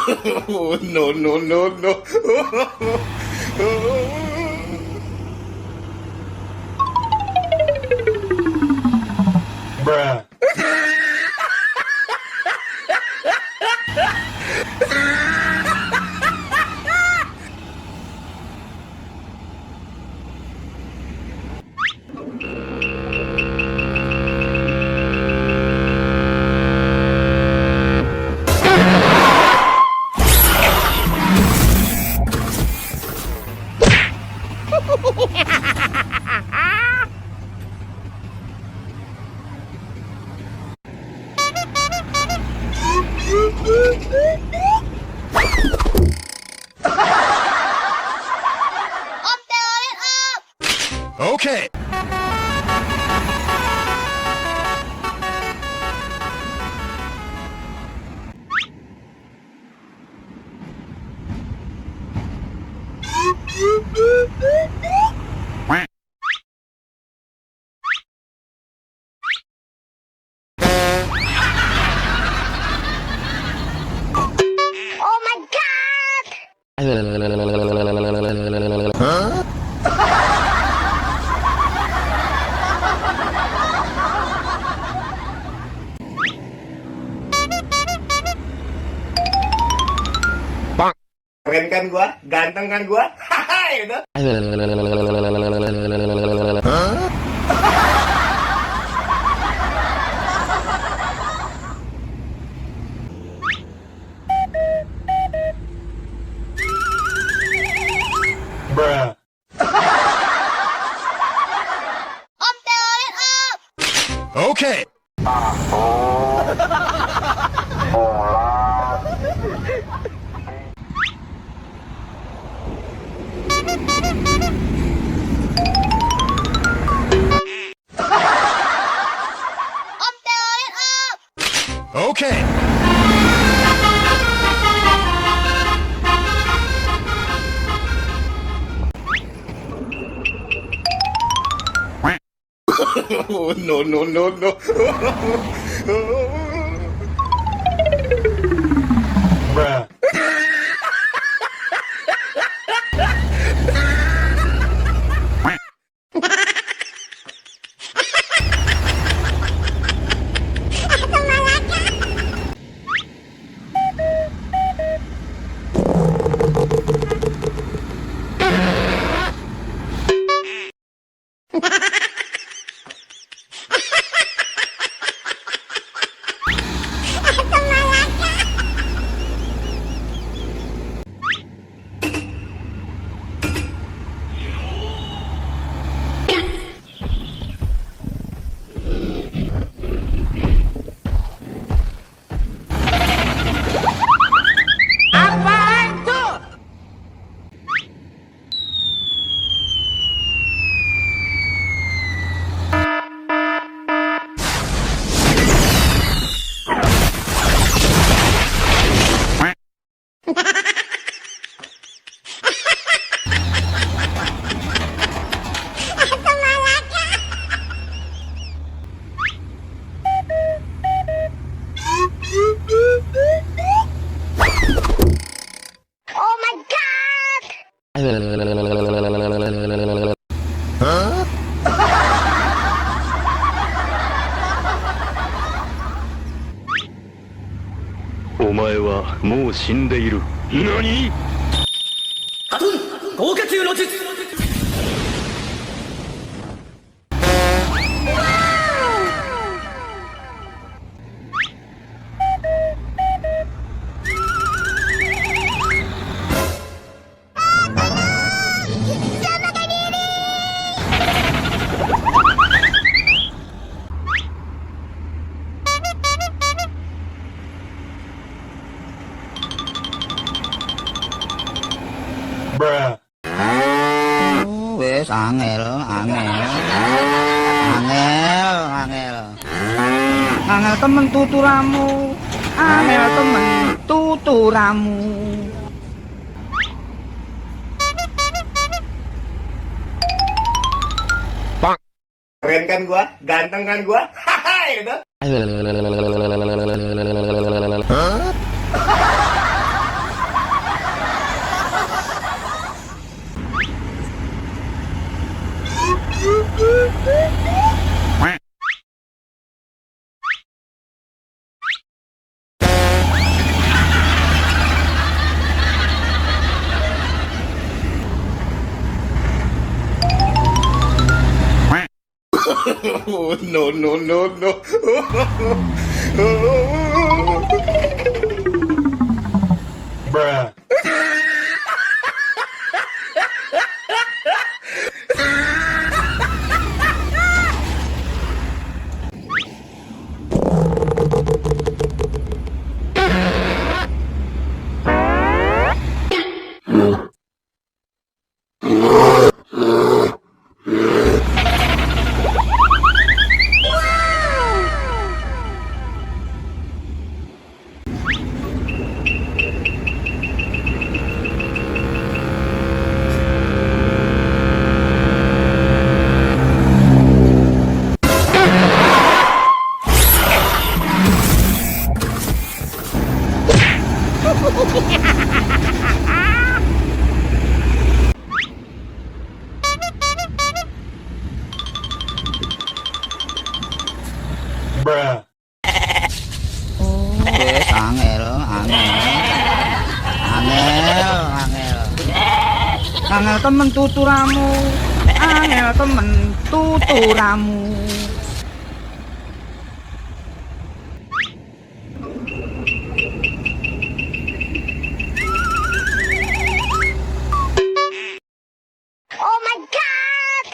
No, no, no, no. Bruh. Okay. Oh my god! Huh? Keren kan gua? Ganteng kan gua? Haha, gitu. Hah? Bruh. Om Telolet up! Okay. Om Telolet up! Okay. No, no, no, no. Bruh. Oh my god! Huh? お前はもう死んでいる。何？豪華級の術。Bruh. Wes angel. Angel temen tuturamu. Angel temen tuturamu. Keren kan gua? Ganteng kan gua? Haha, gitu. Hah? No, no, no, no. Bruh. Bruh. Wes angel, angel. Angel, angel. Angel temen tuturamu. Angel temen tuturamu. Oh my god!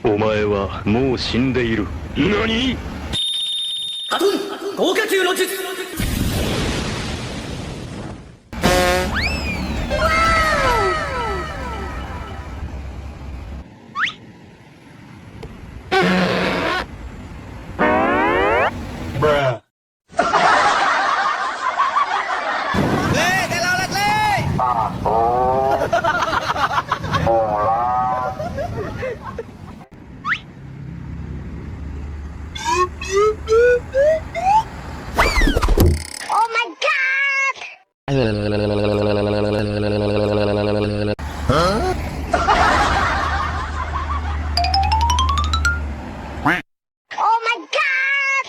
O 前はもう死んでいる。何？合格の術。Bruh. Telolet, Oh my god! Oh my god!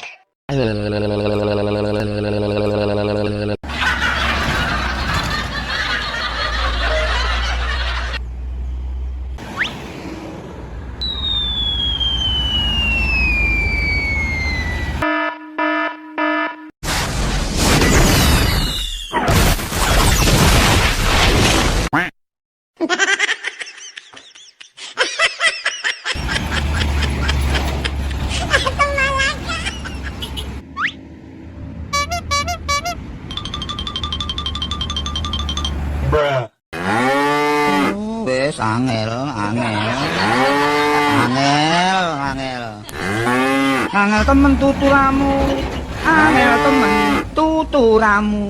Bruh. Wes angel, angel. Angel, angel. Angel temen tuturamu. Angel temen tuturamu.